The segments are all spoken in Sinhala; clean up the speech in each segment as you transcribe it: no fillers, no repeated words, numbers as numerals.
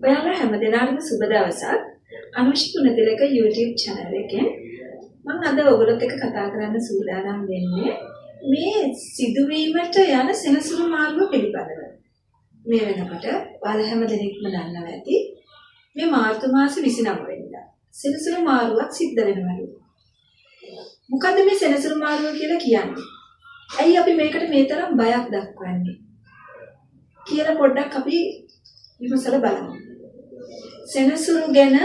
ඔයාලා හැමදෙනාටම සුබ දවසක්. අනුෂි කුණතිලක YouTube channel එකෙන් මම අද ඔයගොල්ලොත් එක්ක කතා කරන්න සූදානම් වෙන්නේ මේ සිදුවීමට යන සෙනසුරු මාර්ග පිළිබඳව. මේ වෙනකොට ඔයාලා හැමදෙනෙක්ම දන්නවා ඇති මේ මාර්තු මාස 29 වෙනිදා සෙනසුරු මාරුවක් සිද්ධ වෙනවලු. මොකද්ද මේ සෙනසුරු මාරුව කියලා කියන්නේ? ඇයි අපි මේකට මේ තරම් බයක් දක්වන්නේ? කියලා පොඩ්ඩක් අපි විමසලා බලමු. සෙනසුරු ගැන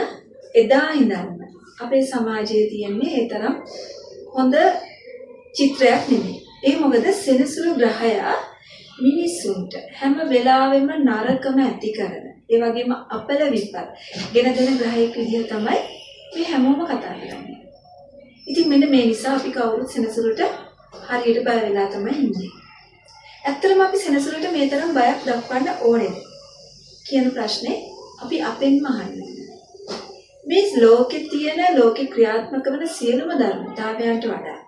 එදා ඉඳන්ම අපේ සමාජයේ තියෙන්නේ ඒ තරම් හොඳ චිත්‍රයක් නෙමෙයි. ඒ මොකද සෙනසුරු ග්‍රහය මිනිස්සුන්ට හැම වෙලාවෙම නරකම ඇති කරන, ඒ වගේම අපල විපත් ගෙන දෙන ග්‍රහයක විදිහ තමයි මේ හැමෝම කතා කරන්නේ. ඉතින් මෙන්න මේ නිසා අපි කවුරුත් සෙනසුරුට හරියට බය වෙලා තමයි ඉන්නේ. ඇත්තටම අපි සෙනසුරට මේ තරම් බයක් දක්වන්න ඕනේද කියන ප්‍රශ්නේ අපි අපෙන්ම අහන්නේ. මේ ලෝකේ තියෙන ලෝකේ ක්‍රියාත්මක වන සියලුම ධර්මතාවයන්ට වඩා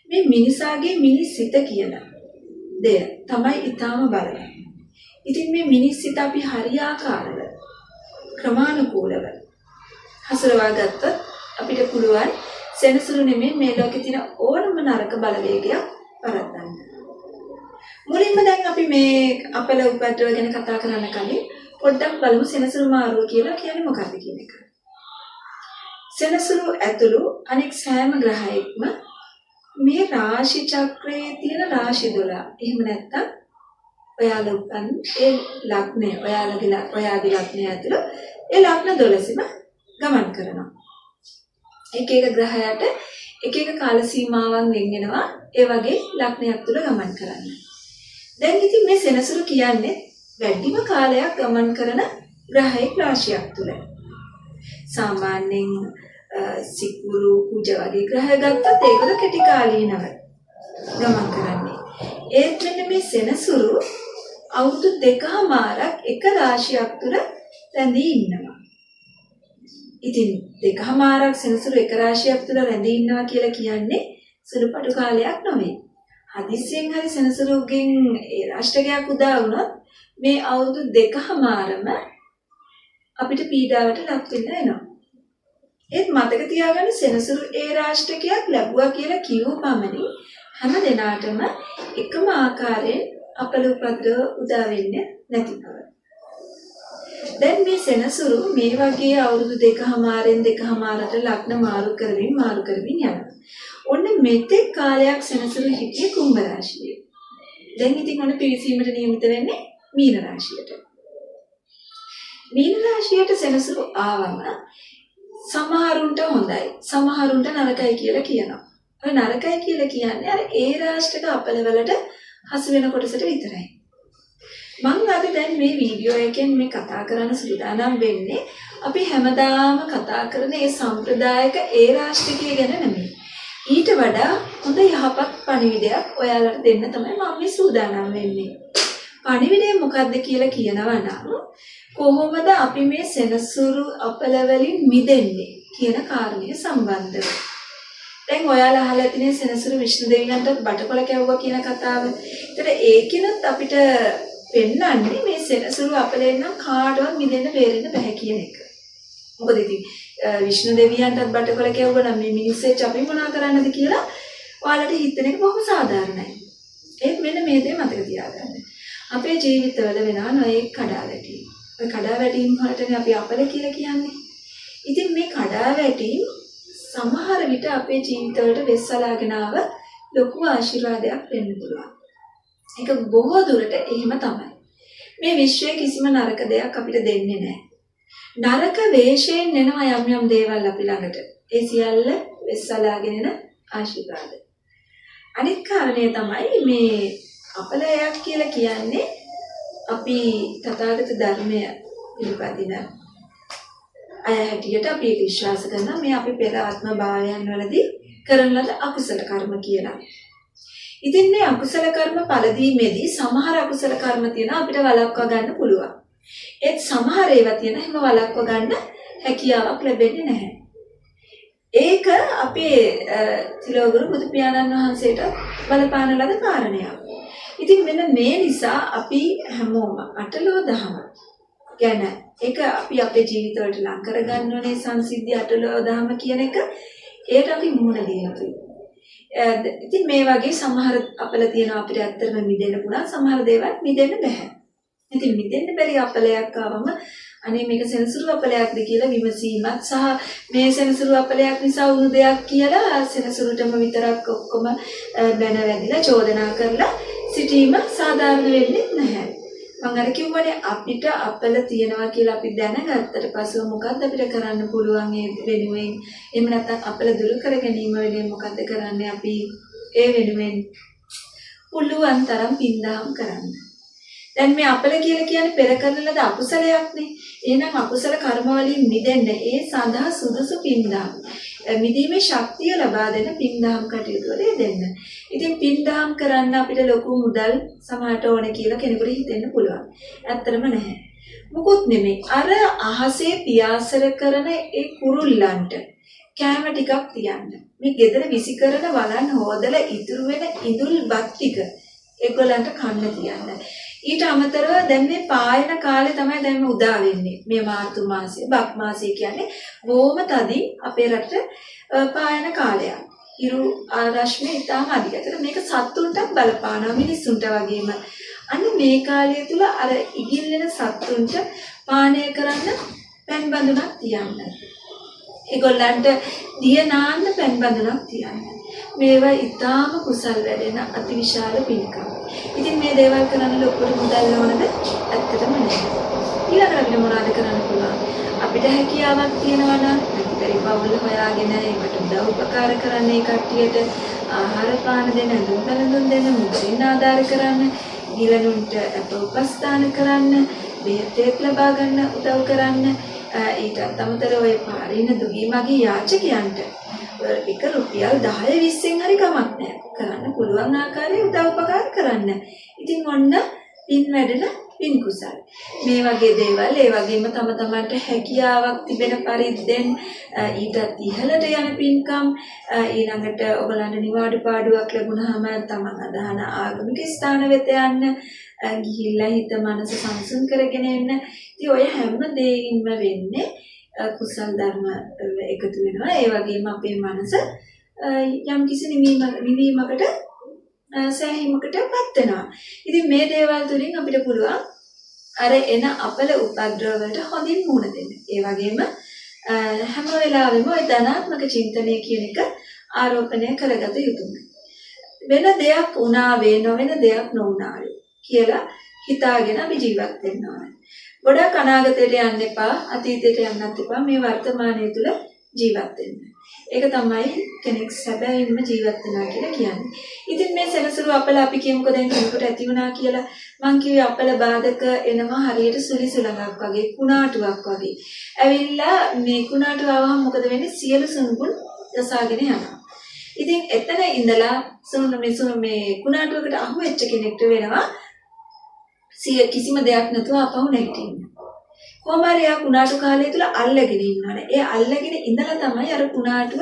මේ මිනිසාගේ මිනිස් සිත කියන දෙය තමයි ඊටාම බලවත්. ඉතින් මේ මිනිස් සිත අපි හරියාකාරව ක්‍රමානුකූලව හසුරවා ගත්තොත් අපිට පුළුවන් සෙනසුරු නෙමෙයි මේ ලෝකේ තියෙන ඕනම නරක බලවේගයක් පරද්දන්න. මුලින්ම දැන් අපි මේ අපල උපද්‍රව ගැන කතා කරන්න කලින් පොඩ්ඩක් බලමු සෙනසුරු මාරුව කියලා කියන්නේ මොකක්ද කියන එක. සෙනසුරු ඇතුළු අනෙක් සෑම ග්‍රහයක්ම මේ රාශි චක්‍රයේ තියෙන රාශි 12. එහෙම නැත්නම් ඔයාලා උපන් ඒ ලග්නය ඔයාගේ ලග්නය ඇතුළු ඒ ලග්න 12ෙම ගමන් කරනවා. එක එක ග්‍රහයට එක එක කාල සීමාවන් වෙන්ගෙනවා ඒ වගේ ලග්නයක් තුළ ගමන් කරන්න. දැන් ඉතින් මේ සෙනසුරු කියන්නේ වැඩිම කාලයක් ගමන් කරන ග්‍රහයක රාශියක් තුළ. සාමාන්‍යයෙන් සිකුරු කුජ වගේ ග්‍රහ ගත්තත් ඒකද කෙටි කාලීනව ගමන් කරන්නේ. ඒත් මෙන්න මේ සෙනසුරු අවුරුදු 2මාරක් එක රාශියක් තුළ රැඳී ඉන්නවා. ඉතින් 2මාරක් සෙනසුරු එක රාශියක් තුළ රැඳී ඉන්නවා කියලා කියන්නේ සුළුපටු කාලයක් නෙවෙයි. හදිස්සියෙන් හරි සෙනසුරුගෙන් ඒ රාෂ්ටකයක් උදා වුණොත් මේ අවුරුදු 2මාරම අපිට පීඩාවට ලක් වෙන්න වෙනවා. ඒත් මතක තියාගන්න සෙනසුරු ඒ රාෂ්ටකයක් ලැබුවා කියලා කියව පමණින් හැම දිනාටම එකම ආකාරයෙන් අපල උපද්‍රව උදා වෙන්නේ නැති බව. දැන් මේ සෙනසුරු මේ වගේ අවුරුදු 2මාරෙන් 2මාරට ලග්න මාරු කරමින් යනවා. ඔන්න මෙතෙක් කාලයක් සෙනසුරු හිටියේ කුම්භ රාශියේ. දැන් ඉතින් ඔන්න පිවිසීමට නියමිත වෙන්නේ මීන රාශියට. මීන රාශියට සෙනසුරු ආවම සමහරුන්ට හොඳයි, සමහරුන්ට නරකයි කියලා කියනවා. ඔය නරකයි කියලා කියන්නේ අර ඒ රාශියක අපලවලට හසු වෙන කොටසට විතරයි. මම අද දැන් මේ වීඩියෝ එකෙන් මේ කතා කරන්න සූදානම් වෙන්නේ අපි හැමදාම කතා කරන ඒ සම්ප්‍රදායික ඒ රාශිකය ගැන නෙමෙයි. ඊට වඩා හොඳ යහපත් පණිවිඩයක් ඔයාලට දෙන්න තමයි මම මේ සූදානම් වෙන්නේ. පණිවිඩය මොකක්ද කියලා කියනවා නම් කොහොමද අපි මේ සෙනසුරු අපල වලින් මිදෙන්නේ කියන කාරණය සම්බන්ධව. දැන් ඔයාලා අහලා තියෙන සෙනසුරු විෂ්ණු දෙවියන්ට බටකොළ කැවුවා කියන කතාව. ඒතර ඒකිනුත් අපිට පෙන්වන්නේ මේ සෙනසුරු අපලෙන් නම් කාටවත් මිදෙන්න බේරෙන්න බෑ කියන එක. මොකද ඉතින් විෂ්ණු දෙවියන්ටත් බටකොළ කැවුවා නම් මේ මිනිස්සෙච්ච අපි මොනා කරන්නද කියලා ඔයාලට හිතන එක බොහොම සාධාරණයි. ඒත් මෙන්න මේ දේ මතක තියාගන්න. අපේ ජීවිතවල වෙනා නොයෙක් කඩාවැටීම්. ඔය කඩාවැටීම් වලටනේ අපි අපල කියලා කියන්නේ. ඉතින් මේ කඩාවැටීම් සමහර විට අපේ ජීවිතවලට වෙස්සලාගෙන ආව ලොකු ආශිර්වාදයක් වෙන්න පුළුවන්. ඒක බොහෝ දුරට එහෙම තමයි. මේ විශ්වයේ කිසිම නරක දෙයක් අපිට දෙන්නේ නැහැ. නරක වේශයෙන් එනවා යම් දේවල් අපි ළඟට. ඒ සියල්ල වෙස්සලාගෙන එන ආශිර්වාද. අනිත් කාරණේ තමයි මේ අපලයක් කියලා කියන්නේ අපි තථාගත ධර්මය පිළිපදින අය හැටියට අපි ඒක විශ්වාස කරනවා මේ අපි පෙර ආත්ම භාවයන් වලදී කරන ලද අකුසල කර්ම කියලා. ඉතින් මේ අකුසල කර්ම පළදීමේදී සමහර අකුසල කර්ම තියෙනවා අපිට වළක්වා ගන්න පුළුවන්. ඒත් සමහර ඒවා තියෙන හැම වළක්වා ගන්න හැකියාවක් ලැබෙන්නේ නැහැ. ඒක අපේ තිලෝගුරු බුදු පියාණන් වහන්සේට බලපාන ලද කාරණයක්. ඉතින් මෙන්න මේ නිසා අපි හැමෝම අටලෝ දහම ගැන ඒක අපි අපේ ජීවිතවලට ලං කරගන්න ඕනේ සංසිද්ධි අටලෝ දහම කියන එක ඒකට අපි මුහුණ දෙන්න යුතුයි. ඉතින් මේ වගේ සමහර අපල තියෙනවා අපිට ඇත්තටම මිදෙන්න පුළුවන් සමහර දේවල් මිදෙන්න බෑ. ඉතින් මිදෙන්න බැරි අපලයක් ආවම අනේ මේක සෙනසුරු අපලයක්ද කියලා විමසීමත් සහ මේ සෙනසුරු අපලයක් නිසා වුණු දෙයක් කියලා සෙනසුරුටම විතරක් ඔක්කොම බැන වැදිලා චෝදනා කරලා සිටීම සාධාරණ වෙන්නේ නැහැ. මම අර කිව්වනේ අපිට අපල තියනවා කියලා අපි දැනගත්තට පස්සෙ මොකද්ද අපිට කරන්න පුළුවන් ඒ වෙනුවෙන් එහෙම නැත්නම් අපල දුරු කර ගැනීම වෙනුවෙන් මොකද්ද කරන්නේ අපි ඒ වෙනුවෙන් පුළුවන් තරම් පින්දහම් කරන්න. දැන් මේ අපල කියලා කියන්නේ පෙර කරන ලද අකුසලයක්නේ. එහෙනම් අකුසල කර්ම වලින් මිදෙන්න ඒ සඳහා සුදුසු පින්දහම්. මිදීමේ ශක්තිය ලබා දෙන පින්දහම් කටයුතු වල දෙන්න. ඉතින් පින්දහම් කරන්න අපිට ලොකු මුදල් සමහරට ඕනේ කියලා කෙනෙකුට හිතෙන්න පුළුවන්. ඇත්තටම නැහැ. මොකුත් නෙමෙයි. අර අහසේ පියාසර කරන ඒ කුරුල්ලන්ට කෑම ටිකක් තියන්න. මේ ගෙදර විසි කරන වලන් හොදලා ඉතුරු වෙන ඉඳුල් බත් ටික ඒගොල්ලන්ට කන්න තියන්න. ඊට අමතරව දැන් මේ පායන කාලේ තමයි දැන් උදා වෙන්නේ. මේ මාර්තු මාසය, බක් මාසය කියන්නේ බොහොම තදින් අපේ රටට පායන කාලයක්. ඉරු රශ්මිය ඉතාම අධිකතර මේක සත්තුන්ටත් බලපානවා මිනිස්සුන්ට වගේම. අන්න මේ කාලය තුල අර ඉගිල්ලෙන සත්තුන්ට පානය කරන්න පෑන් බඳුනක් තියන්න. ඒගොල්ලන්ට දිය නාන්න පෑන් බඳුනක් තියන්න. මේවා ඉතාම කුසල් වැඩෙන අතිවිශාල පින්කම්. ඉතින් මේ දේවල් කරන්න ලොකුට මුදල් ඕනද? ඇත්තටම නෑ. ඊළඟට අපිට මොනවද කරන්න පුළුවන්? අපිට හැකියාවක් තියෙනවා නම් ප්‍රතිපරි පවුල හොයාගෙන ඒකට උදව් උපකාර කරන්න ඒ කට්ටියට ආහාර පාන දෙන්න, දුම් දෙන්න, මුදලින් ආධාර කරන්න, ගිලනුන්ට අප උපස්ථාන කරන්න, බෙහෙත් ලබා ගන්න උදව් කරන්න, ඊටත් අමතරව ඔය පාරේ ඉන්න දුගී මගේ යාචකයන්ට එක රුපියල් 10-20න් හරි කමක් නැහැ. කරන්න පුළුවන් ආකාරයේ උදව් උපකාර කරන්න. ඉතින් ඔන්න පින් වැඩෙන පින් කුසල්. මේ වගේ දේවල් ඒ වගේම තම තමන්ට හැකියාවක් තිබෙන පරිද්දෙන් ඊටත් ඉහළට යන පින්කම් ඊළඟට ඔයගලන්ට නිවාඩු පාඩුවක් ලැබුණාම තමන් අදහන ආගමික ස්ථාන වෙත යන්න ගිහිල්ලා හිත මනස සංසුන් කරගෙන එන්න. ඉතින් ඔය හැම දෙයින්ම වෙන්නේ කුසල් ධර්ම එකතු වෙනවා. ඒ වගේම අපේ මනස යම් කිසි නිවීමකට සෑහීමකටපත් වෙනවා. ඉතින් මේ දේවල් තුලින් අපිට පුළුවන් අර එන අපල උපද්‍රව වලට හොඳින් මුහුණ දෙන්න. ඒ වගේම හැම වෙලාවෙම ওই ධනාත්මක චින්තනය කියන එක ආරෝපණය කරගත යුතුයි. වෙන දෙයක් වුණා වේ නොවන දෙයක් නොවුණා වේ කියලා හිතාගෙන අපි ජීවත් වෙන්න ඕනේ. ගොඩක් අනාගතයට යන්න එපා, අතීතයට යන්නත් එපා. මේ වර්තමානයේ තුල ජීවත් වෙන්න. ඒක තමයි කෙනෙක් සැබෑවින්ම ජීවත් වෙනවා කියලා කියන්නේ. ඉතින් මේ සෙනසුරු අපල අපි කියමුකෝ දැන් කෙනෙකුට ඇති වුණා කියලා. මං කිව්වේ අපල බාධක එනවා හරියට සුලි සුලඟක් වගේ, කුණාටුවක් වගේ. ඇවිල්ලා මේ කුණාටුව ආවම මොකද වෙන්නේ? සියලු සුන්බුන් දසාගෙන යනවා. ඉතින් එතන ඉඳලා මේ කුණාටුවකට අහු වෙච්ච කෙනෙක්ට වෙනවා කිසිම දෙයක් නැතුව අපහු නැගිටින්න. කොහොම හරි යා කුණාටු කාලය තුල අල්ලගෙන ඉන්නවනේ. ඒ අල්ලගෙන ඉඳලා තමයි අර කුණාටුව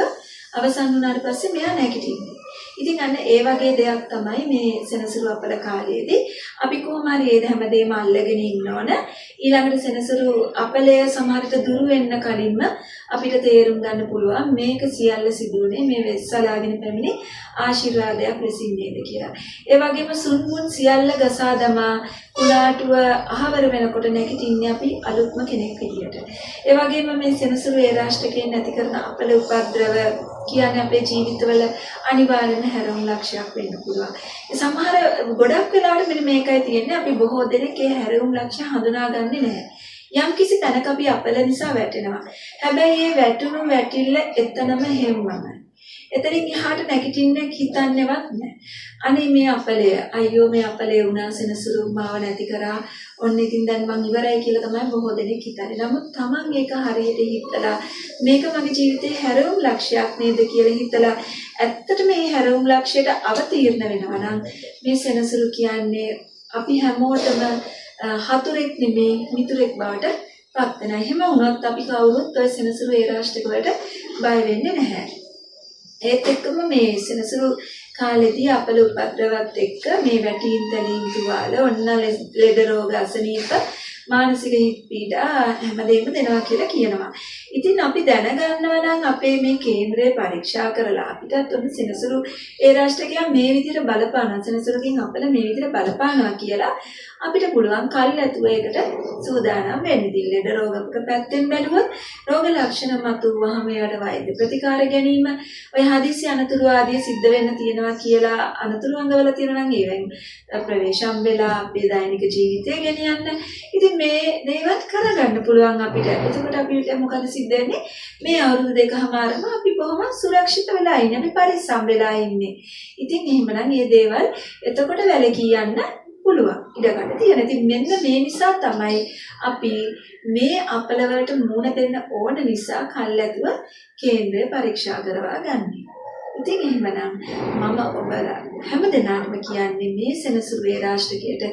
අවසන් වුණාට පස්සේ මෙයා නැගිටින්නේ. ඉතින් අන්න ඒ වගේ දෙයක් තමයි මේ සෙනසුරු අපල කාලයේදී අපි කොහොම හරි ඒ හැමදේම අල්ලගෙන ඉන්නවන. ඊළඟට සෙනසුරු අපලය සමහරට දුරු වෙන්න කලින්ම අපිට තේරුම් ගන්න පුළුවන් මේක සියල්ල සිදුුනේ මේ වෙස්සලාගෙන පැමිණි ආශිර්වාදයක් ලෙසින් නේද කියලා. ඒ වගේම සුන්මුන් සියල්ල ගසා දමා කුණාටුව අහවර වෙනකොට නැගිටින්නේ අපි අලුත්ම කෙනෙක් විදියට. ඒ වගේම මේ සෙනසුරු ඒ රාෂ්ට්‍රකයෙන් නැති කරන අපල උපද්‍රව කියන්නේ අපේ ජීවිතවල අනිවාර්යම හැරවුම් ලක්ෂයක් වෙන්න පුළුවන්. සමහර ගොඩක් වෙලාවට මෙන්න මේකයි තියෙන්නේ අපි බොහෝ දෙනෙක් ඒ හැරවුම් ලක්ෂ හඳුනාගන්නේ නැහැ. යම් කිසි තැනක අපි අපල නිසා වැටෙනවා. හැබැයි මේ වැටුණු වැටිල්ල එතනම හෙම්මමයි. එතනින් එහාට නැගිටින්න හිතන්නේවත් නැහැ. අනේ මේ අපලය අයියෝ මේ අපලය වුණා සෙනසුරු මාව නැති කරා. ඔන්න ඉතින් දැන් මං ඉවරයි කියලා තමයි බොහෝ දෙනෙක් හිතන්නේ. නමුත් Taman ඒක හරියට හිතලා මේක මගේ ජීවිතේ හැරවුම් ලක්ෂයක් නේද කියලා හිතලා ඇත්තට මේ හැරවුම් ලක්ෂයට අවතීර්ණ වෙනවා නම් මේ සෙනසුරු කියන්නේ අපි හැමෝටම හතුරෙක් නෙමේ මිතුරෙක් බවට පත් වෙනවා. එහෙම වුණොත් අපි කවුරුත් ඔය සෙනසුරු ඒ රාෂ්ට්‍රක වලට බය වෙන්නේ නැහැ. ඒත් එක්කම මේ සෙනසුරු කාලෙදී අපල උපද්‍රවත් එක්ක මේ වැටීම් තැලීම් තුවාල ඔන්න ලෙඩ රෝග අසනීප මානසික පීඩා හැමදේම දෙනවා කියලා කියනවා. ඉතින් අපි දැනගන්නවා නම් අපේ මේ කේන්ද්‍රය පරීක්ෂා කරලා අපිටත් ඔන්න සෙනසුරු ඒ රාෂ්ට්‍රකයා මේ විදිහට බලපානවා සෙනසුරුකින් අපල මේ විදිහට බලපානවා කියලා අපිට පුළුවන් කල්ැතුව ඒකට සූදානම් වෙන්න. ඉතින් ලෙඩ රෝගක පැත්තෙන් බැලුවොත් රෝග ලක්ෂණ මතුවහම යාට වෛද්‍ය ප්‍රතිකාර ගැනීම ඔය හදිසි අනතුරු ආදී සිද්ධ වෙන්න තියෙනවා කියලා අනතුරු අඟවල තියෙනවා නම් ඒවෙන් ප්‍රවේශම් වෙලා අපේ දෛනික ජීවිතය ගෙනියන්න. ඉතින් මේ දේවල් කරගන්න පුළුවන් අපිට. එතකොට අපිට මොකද සිද්ධ වෙන්නේ? මේ අවුරුදු දෙකමාරම අපි බොහොම සුරක්ෂිත වෙලා ඉන්නේ. අපි පරිස්සම් වෙලා ඉන්නේ. ඉතින් එහෙමනම් මේ දේවල් එතකොට වැලකී යන්න පුළුවන්. ඉඩකඩ තියෙන. ඉතින් මෙන්න මේ නිසා තමයි අපි මේ අපලවලට මුහුණ දෙන්න ඕන නිසා කල්ැතුව කේන්ද්‍රය පරීක්ෂා කරවා ගන්න. ඉතින් එහෙමනම් මම ඔබලා හැමදෙනාටම කියන්නේ මේ සෙනසුරු වේ රාෂ්ට්‍රකයට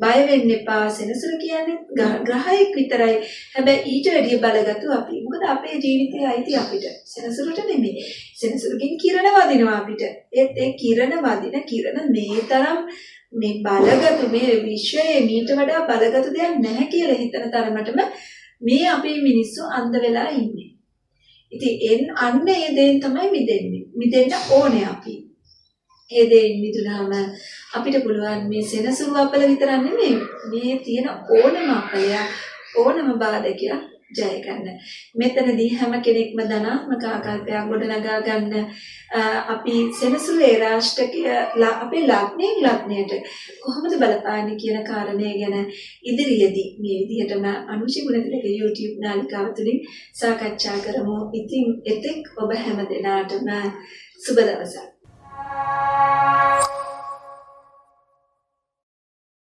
බය වෙන්න එපා. සෙනසුරු කියන්නේ ග්‍රහයෙක් විතරයි. හැබැයි ඊට වැඩිය බලගතු අපි. මොකද අපේ ජීවිතයේ අයිති අපිට. සෙනසුරුට නෙමෙයි. සෙනසුරුකින් කිරණ වදිනවා අපිට. ඒත් ඒ කිරණ වදින කිරණ මේ තරම් මේ බලගතු මේ විශ්වයේ මීට වඩා බලගතු දෙයක් නැහැ කියලා හිතන තරමටම මේ අපේ මිනිස්සු අන්ධ වෙලා ඉන්නේ. ඉතින් අන්න ඒ දේෙන් තමයි මිදෙන්නේ. මිදෙන්න ඕනේ අපි. ඒ දේෙන් මිදුණාම අපිට පුළුවන් මේ සෙනසුරු අපල විතර නෙමෙයි මේ තියෙන ඕනම අපලයක් ඕනම බාධකයක් ජය ගන්න. මෙතනදී හැම කෙනෙක්ම ධනාත්මක ආකල්පයක් ගොඩනගා ගන්න අපි සෙනසුරු ඒ රාෂ්ට්‍රකය අපේ ලග්නයට කොහොමද බලපාන්නේ කියන කාරණය ගැන ඉදිරියේදී මේ විදිහටම අනුශි ගුණතිලක YouTube නාලිකාව තුළින් සාකච්ඡා කරමු. ඉතින් එතෙක් ඔබ හැම දිනාටම සුබ දවසක්.